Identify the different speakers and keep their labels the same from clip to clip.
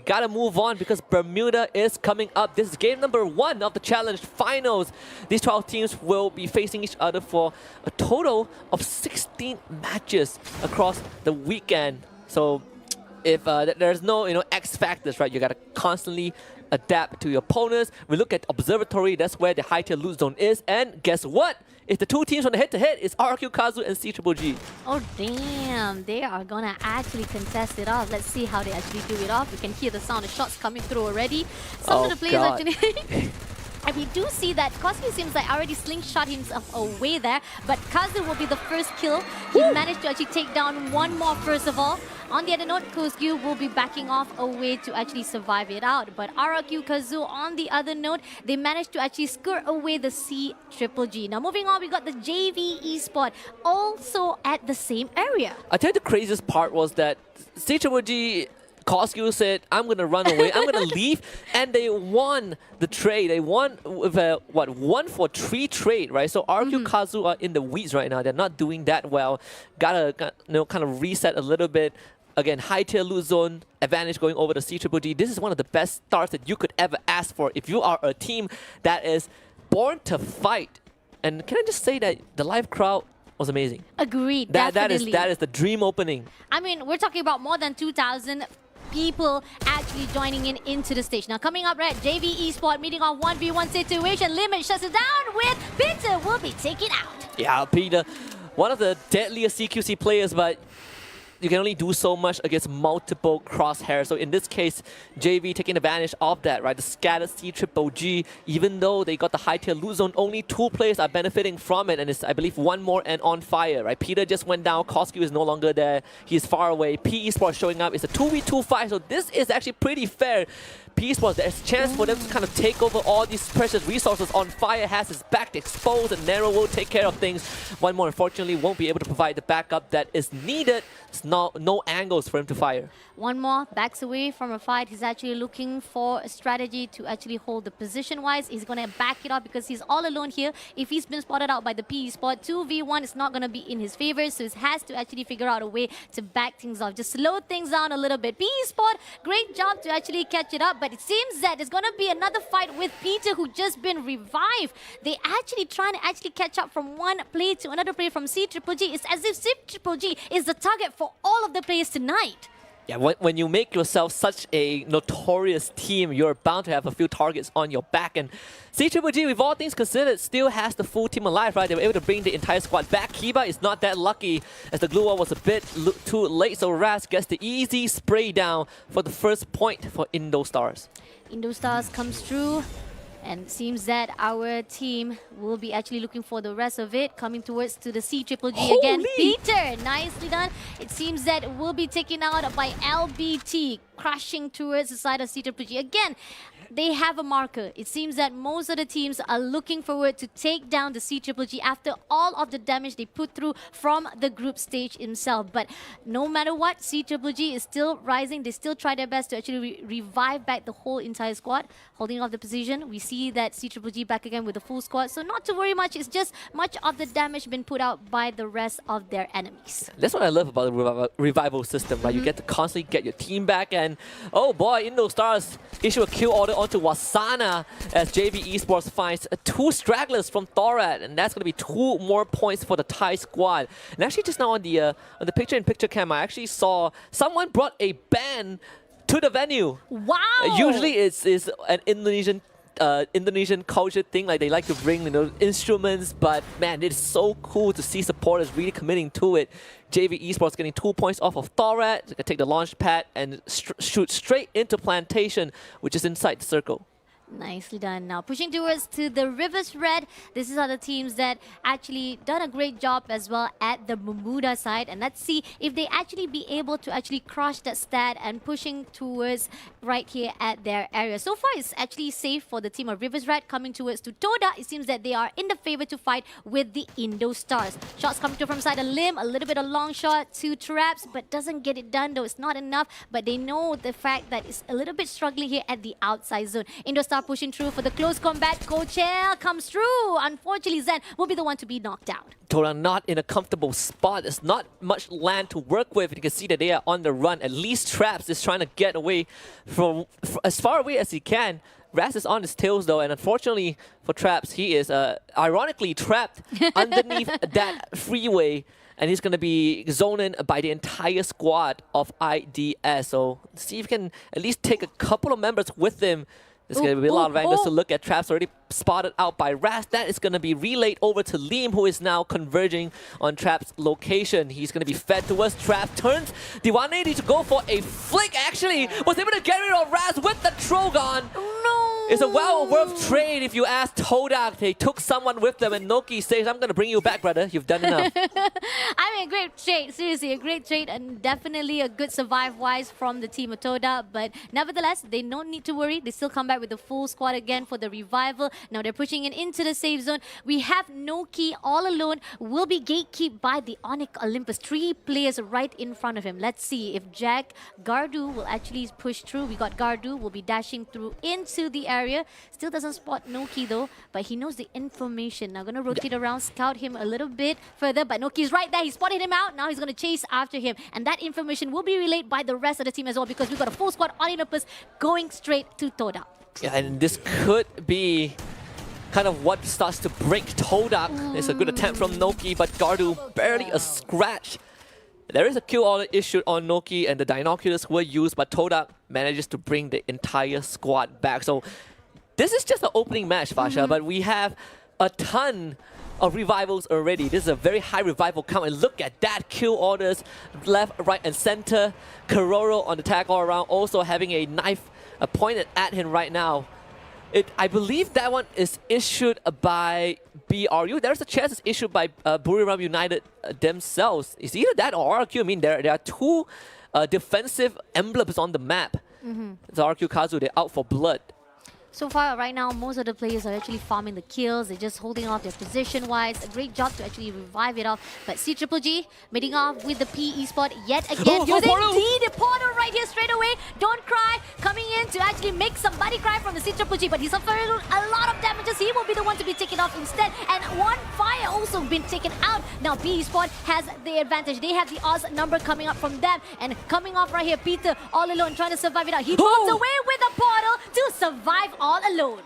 Speaker 1: gotta move on because Bermuda is coming up. This is game number 1 of the challenge finals. These 12 teams will be facing each other for a total of 16 matches across the weekend. So if there's no X factors, right? You gotta constantly adapt to your opponents. We look at Observatory, that's where the high tier loot zone is, and guess what? If the two teams on the head-to-head is RQ Kazu and C-Triple-G.
Speaker 2: Oh damn, they are gonna actually contest it off. Let's see how they actually do it off. We can hear the sound of shots coming through already. Some of the players actually... And we do see that Koski seems like already slingshot himself away there, but Kazu will be the first kill. He managed to actually take down one more first of all. On the other note, Koski will be backing off away to actually survive it out. But RQ Kazu, on the other note, they managed to actually skirt away the C-Triple-G. Now moving on, we got the JV Esports also at the same area.
Speaker 1: I tell you the craziest part was that C-Triple-G Koskyu said, I'm going to run away, I'm going to leave, and they won the trade. They won with a, 1-for-3 trade, right? So RQ Kazu are in the weeds right now. They're not doing that well. Gotta kind of reset a little bit. Again, high tier loot zone advantage going over the C-Triple-G. This is one of the best starts that you could ever ask for if you are a team that is born to fight. And can I just say that the live crowd was amazing.
Speaker 2: Agreed,
Speaker 1: definitely. That is the dream opening.
Speaker 2: I mean, we're talking about more than 2,000 people actually joining into the stage. Now coming up, right, JV Esports meeting on 1v1 situation. Limit shuts it down with Peter will be taken out.
Speaker 1: Yeah, Peter, one of the deadliest CQC players, but you can only do so much against multiple crosshairs. So in this case, JV taking advantage of that, right? The scattered C-Triple-G, even though they got the high tier loot zone, only 2 players are benefiting from it, and it's, I believe, 1 more and on fire, right? Peter just went down, Koskyu is no longer there, he's far away. P Esports showing up, it's a 2v2 fight, so this is actually pretty fair. P Esports, there's a chance for them to kind of take over all these precious resources. On fire has his back exposed, and Nero will take care of things. 1 more, unfortunately, won't be able to provide the backup that is needed. It's no angles for him to fire.
Speaker 2: 1 more backs away from a fight. He's actually looking for a strategy to actually hold the position-wise. He's going to back it up because he's all alone here. If he's been spotted out by the P Esports, 2v1 is not going to be in his favor, so he has to actually figure out a way to back things off. Just slow things down a little bit. P Esports, great job to actually catch it up, but it seems that there's going to be another fight with Peter, who just been revived. They actually trying to actually catch up from one play to another play from C-Triple-G. It's as if C-Triple-G is the target for all of the players tonight.
Speaker 1: Yeah, when you make yourself such a notorious team, you're bound to have a few targets on your back. And C-Triple-G, with all things considered, still has the full team alive, right? They were able to bring the entire squad back. Kiba is not that lucky, as the glue wall was a bit too late, so Raz gets the easy spray down for the first point for Indostars.
Speaker 2: Indostars comes through. And it seems that our team will be actually looking for the rest of it, coming towards to the C-Triple-G again. Peter, nicely done. It seems that we'll be taken out by LBT, crashing towards the side of C-Triple-G. Again, they have a marker. It seems that most of the teams are looking forward to take down the C-Triple-G after all of the damage they put through from the group stage itself. But no matter what, C-Triple-G is still rising. They still try their best to actually revive back the whole entire squad, holding off the position. We see that C-Triple-G back again with the full squad. So not to worry much. It's just much of the damage been put out by the rest of their enemies.
Speaker 1: That's what I love about the revival system, right? You get to constantly get your team back, and oh boy, Indostars issue a kill order onto Wasana as JV Esports finds 2 stragglers from Thorat, and that's going to be 2 more points for the Thai squad. And actually just now on the picture-in-picture cam, I actually saw someone brought a band to the venue.
Speaker 2: Wow!
Speaker 1: Usually it's an Indonesian culture thing, like they like to bring instruments, but man, it's so cool to see supporters really committing to it. JV Esports getting 2 points off of Thorat, they can take the launch pad and shoot straight into Plantation, which is inside the circle.
Speaker 2: Nicely done. Now pushing towards to the Rivers Red. This is other teams that actually done a great job as well at the Bermuda side. And let's see if they actually be able to actually crush that stat and pushing towards right here at their area. So far, it's actually safe for the team of Rivers Red coming towards to Toda. It seems that they are in the favor to fight with the Indostars. Shots coming through from side a limb, a little bit of long shot, 2 traps, but doesn't get it done though. It's not enough, but they know the fact that it's a little bit struggling here at the outside zone. Indostars Star pushing through for the close combat. Coachella comes through. Unfortunately, Zen will be the one to be knocked out.
Speaker 1: Toda not in a comfortable spot. There's not much land to work with. You can see that they are on the run. At least Traps is trying to get away from as far away as he can. Raz is on his tails though, and unfortunately for Traps, he is ironically trapped underneath that freeway, and he's going to be zoned in by the entire squad of IDS. So see if he can at least take a couple of members with him. There's going to be a lot of angles to look at. Traps already spotted out by Raz. That is going to be relayed over to Liam, who is now converging on Traps' location. He's going to be fed towards Traps. Turns the 180 to go for a flick. Actually, was able to get rid of Raz with the Trogon.
Speaker 2: No!
Speaker 1: It's a well-worth trade if you ask Todak. They took someone with them, and Noki says, I'm going to bring you back, brother. You've done enough.
Speaker 2: I mean, a great trade. Seriously, a great trade, and definitely a good survive-wise from the team of Toda. But nevertheless, they don't need to worry. They still come back with the full squad again for the revival. Now they're pushing it into the safe zone. We have Noki all alone. Will be gatekept by the Onyx Olympus. 3 players right in front of him. Let's see if Jack Gardu will actually push through. We got Gardu will be dashing through into the area. Still doesn't spot Noki though, but he knows the information. Now gonna rotate around, scout him a little bit further, but Noki's right there. He spotted him out. Now he's gonna chase after him, and that information will be relayed by the rest of the team as well, because we've got a full squad on Olympus going straight to Toda.
Speaker 1: Yeah, and this could be kind of what starts to break Todak. It's a good attempt from Noki, but Gardu barely a scratch. There is a kill order issued on Noki, and the binoculars were used, but Todak manages to bring the entire squad back. So this is just an opening match, Fasha, but we have a ton of revivals already. This is a very high revival count, and look at that. Kill orders left, right, and center. Kororo on the tag all around, also having a knife pointed at him right now. I believe that one is issued by BRU. There's a chance it's issued by Buriram United themselves. It's either that or RQ. I mean, there are 2 defensive emblems on the map. It's RQ Kazu, they're out for blood.
Speaker 2: So far, right now, most of the players are actually farming the kills. They're just holding off their position-wise. A great job to actually revive it off. But CGGG meeting off with the PE spot yet again. Using the portal right here straight away. Don't Cry coming in to actually make somebody cry from the CGGG. But he's suffering a lot of damages. He will be the one to be taken off instead. And one fire also been taken out. Now, PE spot has the advantage. They have the odds number coming up from them. And coming off right here, Peter all alone trying to survive it out. He pulls away with a portal to survive all alone.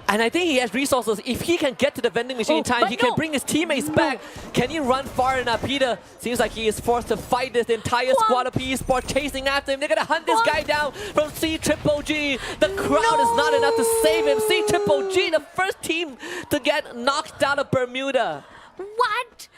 Speaker 1: And I think he has resources. If he can get to the vending machine in time, he can bring his teammates back. Can he run far enough? Peter seems like he is forced to fight this. The entire squad of PE Sport chasing after him. They're going to hunt this guy down from CGGG. The crowd is not enough to save him. CGGG, the first team to get knocked out of Bermuda.
Speaker 2: What?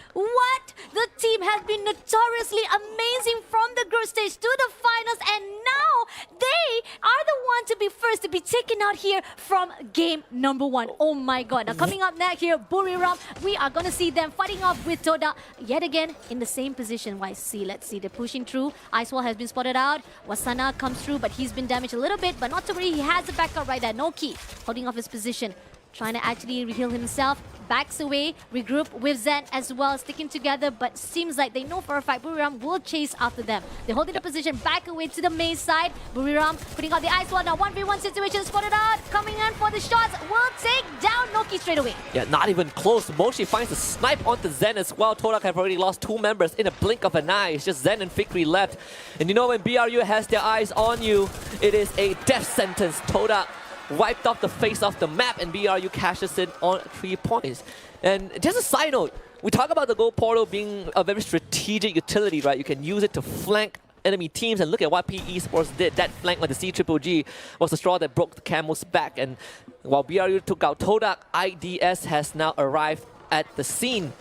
Speaker 2: The team has been notoriously amazing from the group stage to the finals, and now they are the one to be first to be taken out here from game number 1. Oh my god. Now coming up next here, Buriram, we are going to see them fighting off with Toda yet again in the same position. Let's see, they're pushing through. Icewall has been spotted out. Wasana comes through, but he's been damaged a little bit, but not to worry, he has the backup right there. Noki holding off his position, trying to actually heal himself. Backs away, regroup with Zen as well, sticking together, but seems like they know for a fact Buriram will chase after them. They're holding the position back away to the main side. Buriram putting out the ice wall. Now 1v1 situation spotted out, coming in for the shots, will take down Noki straight away.
Speaker 1: Yeah, not even close. Moshi finds a snipe onto Zen as well. Todak have already lost 2 members in a blink of an eye. It's just Zen and Fikri left. And you know when BRU has their eyes on you, it is a death sentence. Todak wiped off the face of the map, and BRU cashes in on 3 points. And just a side note, we talk about the gold portal being a very strategic utility, right? You can use it to flank enemy teams, and look at what PE Sports did. That flank on the CGGG was the straw that broke the camel's back. And while BRU took out Todak, IDS has now arrived at the scene.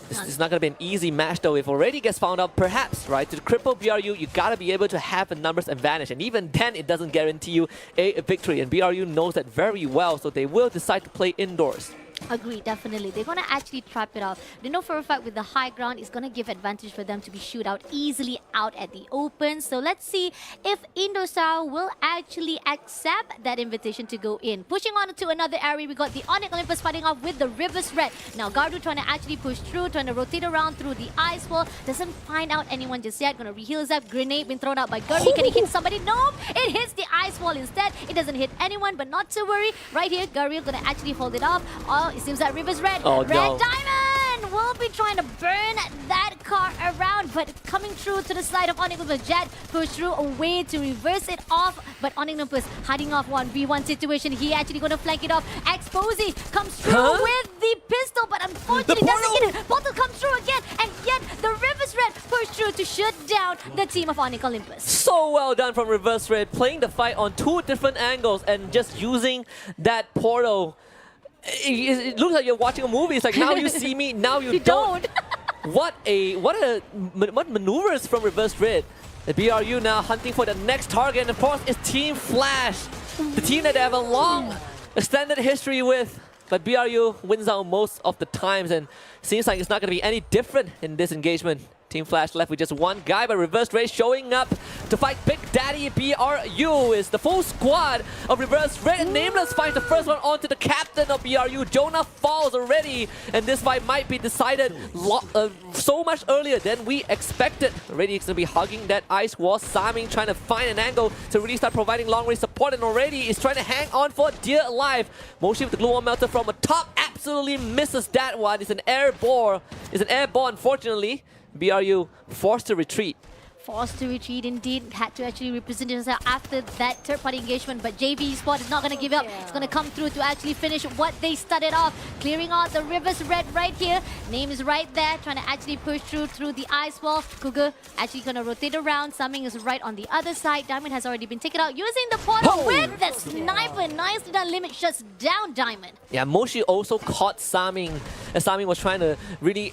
Speaker 1: This is not going to be an easy match though. If already gets found out, perhaps, right, to cripple BRU, you got to be able to have a numbers advantage. And even then, it doesn't guarantee you a victory. And BRU knows that very well, so they will decide to play indoors.
Speaker 2: Agree, definitely. They're going to actually trap it off. They know for a fact with the high ground, it's going to give advantage for them to be shoot out easily out at the open. So let's see if Indostar will actually accept that invitation to go in. Pushing on to another area, we got the Onyx Olympus fighting off with the Rivers Red. Now Gardu trying to actually push through, trying to rotate around through the ice wall. Doesn't find out anyone just yet. Going to reheal his up. Grenade been thrown out by Gurby. Can he hit somebody? Nope. It hits the ice wall Wall instead. It doesn't hit anyone, but not to worry. Right here, Guriel gonna actually hold it off. Oh, it seems that River's red.
Speaker 1: Oh,
Speaker 2: Red
Speaker 1: no.
Speaker 2: Diamond will be trying to burn that car around, but coming through to the side of Onyx Olympus. Jet push through a way to reverse it off, but Onyx Olympus hiding off 1v1 situation. He actually gonna flank it off. Exposy comes through with the pistol, but unfortunately doesn't get it. Portal comes through again, and yet the Reverse Red push through to shut down the team of Onyx Olympus.
Speaker 1: So well done from Reverse Red, playing the fight on two different angles and just using that portal. It looks like you're watching a movie. It's like now you see me, now you don't. What maneuvers from Reverse Red. The BRU now hunting for the next target, and of course it's Team Flash, the team that they have a long extended history with. But BRU wins out most of the times, and seems like it's not going to be any different in this engagement. Team Flash left with just one guy, but Reverse Red showing up to fight Big Daddy. BRU is the full squad of Reverse Red. And Nameless finds the first one onto the captain of BRU. Jonah falls already, and this fight might be decided so much earlier than we expected. Already he's going to be hugging that ice wall. Saming trying to find an angle to really start providing long-range support, and already is trying to hang on for dear life. Moshi with the glue wall melter from the top absolutely misses that one. It's an airborne. Unfortunately. BRU forced to retreat.
Speaker 2: Forced to retreat indeed. Had to actually represent himself after that third-party engagement, but JV Esports is not going to give up. It's going to come through to actually finish what they started off. Clearing out the Reverse Red right here. Name is right there, trying to actually push through the ice wall. Cougar actually going to rotate around. Summing is right on the other side. Diamond has already been taken out using the portal with the sniper. Nicely done. Limit shuts down Diamond.
Speaker 1: Yeah, Moshi also caught Saming as Saming was trying to really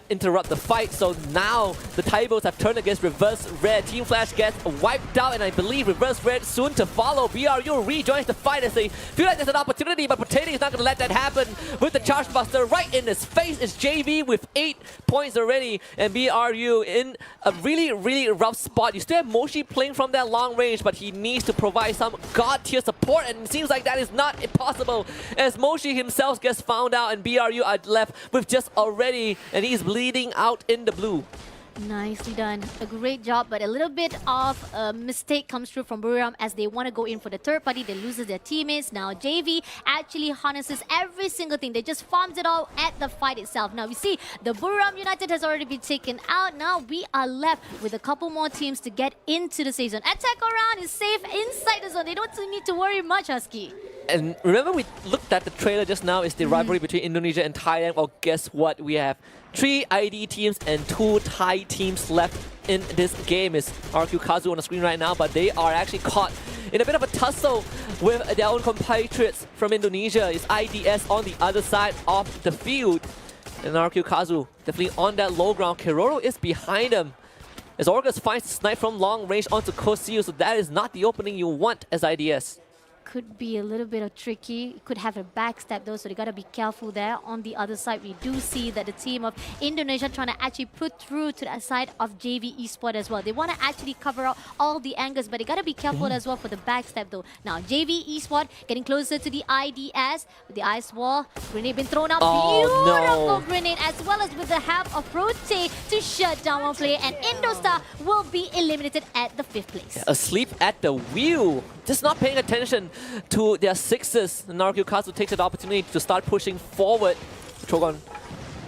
Speaker 1: interrupt the fight. So now the tables have turned against Reverse Red. Team Flash gets wiped out, and I believe Reverse Red soon to follow. BRU rejoins the fight as they feel like there's an opportunity, but Potato is not going to let that happen with the Charge Buster right in his face. It's JV with 8 points already, and BRU in a really, really rough spot. You still have Moshi playing from that long range, but he needs to provide some god-tier support, and it seems like that is not possible as Moshi himself gets found out, and BRU are left with just already, and he's bleeding out in the blue.
Speaker 2: Nicely done. A great job, but a little bit of a mistake comes through from Buriram as they want to go in for the third party. They loses their teammates. Now JV actually harnesses every single thing. They just farms it all at the fight itself. Now we see the Buriram United has already been taken out. Now we are left with a couple more teams to get into the safe zone. Attack around is safe inside the zone. They don't need to worry much, Husky.
Speaker 1: And remember we looked at the trailer just now, is the rivalry between Indonesia and Thailand. Well, guess what? We have 3 ID teams and 2 Thai teams left in this game. Is RQ Kazu on the screen right now, but they are actually caught in a bit of a tussle with their own compatriots from Indonesia. It's IDS on the other side of the field. And RQ Kazu definitely on that low ground. Kiroro is behind him. As Orgus finds the snipe from long range onto Kosiu, so that is not the opening you want as IDS.
Speaker 2: Could be a little bit of tricky. Could have a backstab though, so they gotta be careful there. On the other side, we do see that the team of Indonesia trying to actually put through to the side of JV Esports as well. They want to actually cover out all the angles, but they gotta be careful as well for the backstab though. Now JV Esports getting closer to the IDS with the ice wall. Grenade been thrown out. Beautiful grenade, as well as with the help of Prote to shut down one player, and Indostar will be eliminated at the 5th place.
Speaker 1: Yeah, asleep at the wheel, just not paying attention to their sixes. Naruki Kazu takes the opportunity to start pushing forward. Trogon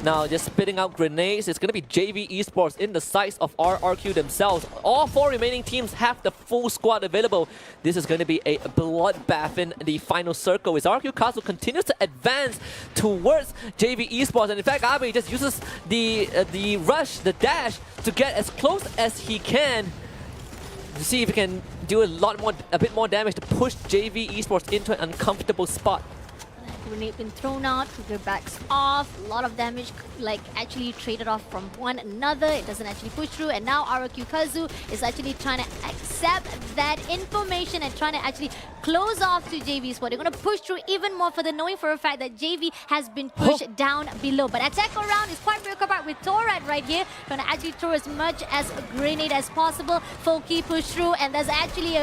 Speaker 1: now just spitting out grenades. It's going to be JV Esports in the sights of RRQ themselves. All 4 remaining teams have the full squad available. This is going to be a bloodbath in the final circle as RRQ Kazu continues to advance towards JV Esports. And in fact, Abe just uses the rush, the dash, to get as close as he can to see if he can do a bit more damage to push JV Esports into an uncomfortable spot.
Speaker 2: Grenade been thrown out, Cougar backs off, a lot of damage like actually traded off from one another. It doesn't actually push through, and now RQ Kazu is actually trying to accept that information and trying to actually close off to JV Sport. They're going to push through even more for the knowing for a fact that JV has been pushed down below. But attack around is quite preoccupied with Torad right here, trying to actually throw as much as a grenade as possible. Full key push through, and there's actually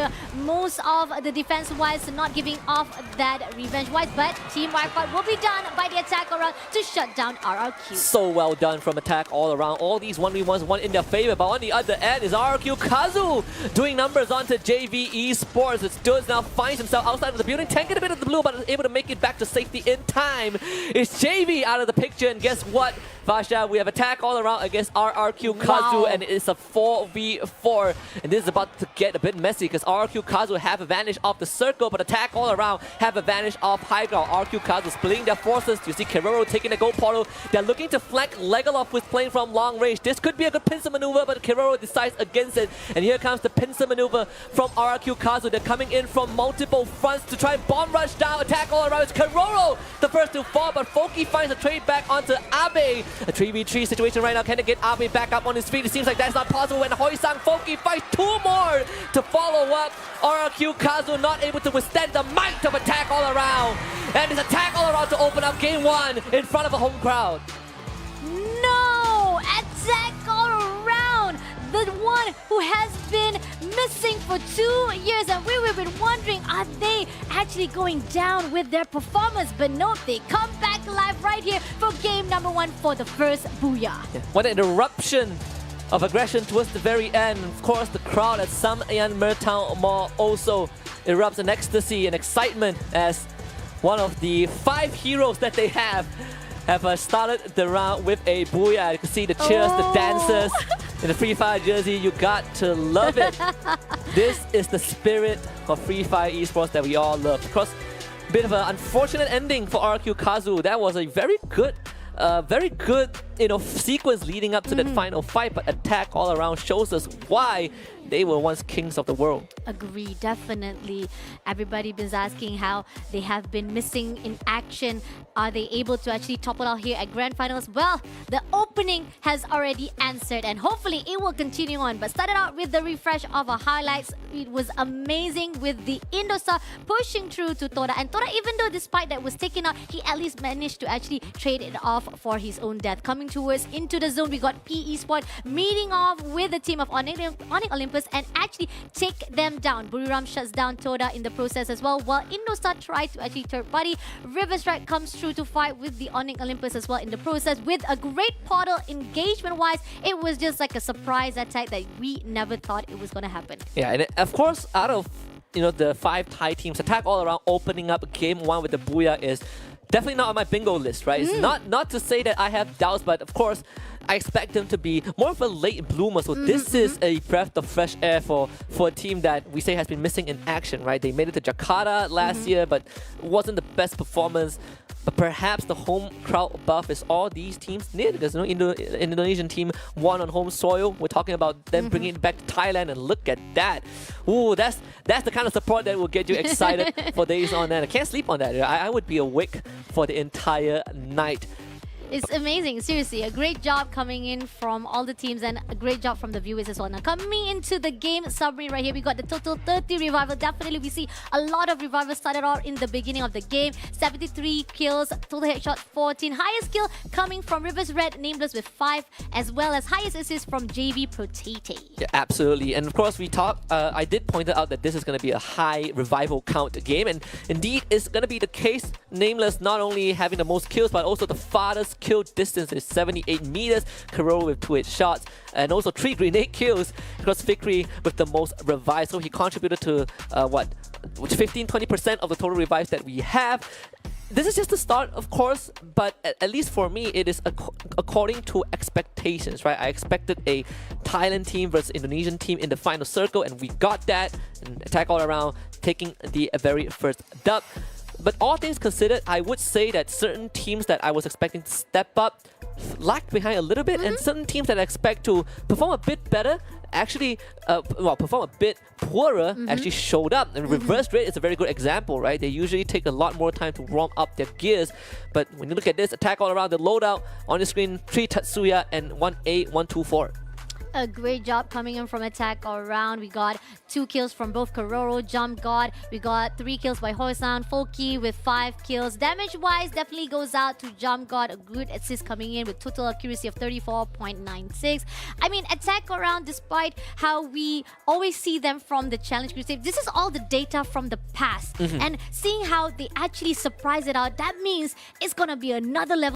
Speaker 2: most of the defense-wise not giving off that revenge-wise, but Team team wipeout will be done by the attack around to shut down RRQ.
Speaker 1: So well done from attack all around. All these 1v1s won in their favor, but on the other end is RRQ Kazu doing numbers onto JV Esports. It Studs now finds himself outside of the building, tanking a bit of the blue, but is able to make it back to safety in time. It's JV out of the picture, and guess what, Vasha? We have attack all around against RRQ Kazu, and it's a 4v4. And this is about to get a bit messy because RRQ Kazu have advantage of the circle, but attack all around have advantage of high ground. RRQ Kazu splitting their forces. You see Keroro taking the gold portal. They're looking to flank Legolas, who's playing from long range. This could be a good pincer maneuver, but Keroro decides against it. And here comes the pincer maneuver from RRQ Kazu. They're coming in from multiple fronts to try and bomb rush down. Attack all around. It's Keroro the first to fall, but Foki finds a trade back onto Abe. A 3v3 situation right now. Can they get Abe back up on his feet? It seems like that's not possible when Hoi-Sang Foki fights two more to follow up. RRQ Kazu not able to withstand the might of attack all around. And it's attack all around to open up game one in front of a home crowd.
Speaker 2: No! Attack all around! The one who has been missing for 2 years, and we've been wondering, are they actually going down with their performance? But no, they come back alive right here for game number one for the first Booyah.
Speaker 1: Yeah. What an eruption of aggression towards the very end. Of course, the crowd at Samyan Mertown Mall also erupts in ecstasy and excitement as one of the 5 heroes that they have started the round with a Booyah. You can see the cheers, the dancers in the Free Fire jersey. You got to love it. This is the spirit of Free Fire Esports that we all love. Of course, a bit of an unfortunate ending for RQ Kazu. That was a very good sequence leading up to that final fight, but attack all around shows us why they were once kings of the world.
Speaker 2: Agree, definitely. Everybody is asking how they have been missing in action. Are they able to actually topple out here at Grand Finals? Well, the opening has already answered, and hopefully it will continue on. But started out with the refresh of our highlights. It was amazing with the Indostar pushing through to Tora. And Tora, even though despite that was taken out, he at least managed to actually trade it off for his own death. Coming towards into the zone, we got P Esports meeting off with the team of Onyx Olympus and actually take them down. Buriram shuts down Toda in the process as well, while Indostar tries to actually third party. Riverstrike comes through to fight with the Onyx Olympus as well in the process with a great portal engagement-wise. It was just like a surprise attack that we never thought it was going to happen.
Speaker 1: Yeah, and of course, out of the 5 Thai teams, attack all around opening up game 1 with the Booyah is definitely not on my bingo list, right? It's not to say that I have doubts, but of course, I expect them to be more of a late bloomer. So this is a breath of fresh air for a team that we say has been missing in action, right? They made it to Jakarta last year, but wasn't the best performance. But perhaps the home crowd buff is all these teams need, because Indonesian team won on home soil. We're talking about them bringing it back to Thailand, and look at that. Ooh, that's the kind of support that will get you excited for days on end. I can't sleep on that. I would be awake for the entire night.
Speaker 2: It's amazing, seriously. A great job coming in from all the teams and a great job from the viewers as well. Now, coming into the game summary right here, we got the total 30 revival. Definitely, we see a lot of revivals started out in the beginning of the game. 73 kills, total headshot 14. Highest kill coming from Rivers Red, Nameless with 5, as well as highest assist from JV Protate.
Speaker 1: Yeah, absolutely. And of course, I did point out that this is going to be a high revival count game. And indeed, it's going to be the case. Nameless not only having the most kills, but also the farthest kill distance is 78 meters. Kuro with 2 shots, and also 3 grenade kills. Because Fikri with the most revives, so he contributed to 15-20% of the total revives that we have. This is just the start, of course, but at least for me, it is according to expectations, right? I expected a Thailand team versus Indonesian team in the final circle, and we got that. And attack all around, taking the very first dub. But all things considered, I would say that certain teams that I was expecting to step up lagged behind a little bit, and certain teams that I expect to perform a bit better actually, perform a bit poorer, actually showed up. And reverse rate is a very good example, right? They usually take a lot more time to warm up their gears. But when you look at this, attack all around, the loadout on the screen, 3 Tatsuya and 1 A124.
Speaker 2: A great job coming in from attack all around. We got 2 kills from both Kororo, Jump God. We got 3 kills by Hoisan, Folky with 5 kills. Damage-wise, definitely goes out to Jump God. A good assist coming in with total accuracy of 34.96. I mean, attack around, despite how we always see them from the Challenge Crusade, this is all the data from the past. And seeing how they actually surprise it out, that means it's gonna be another level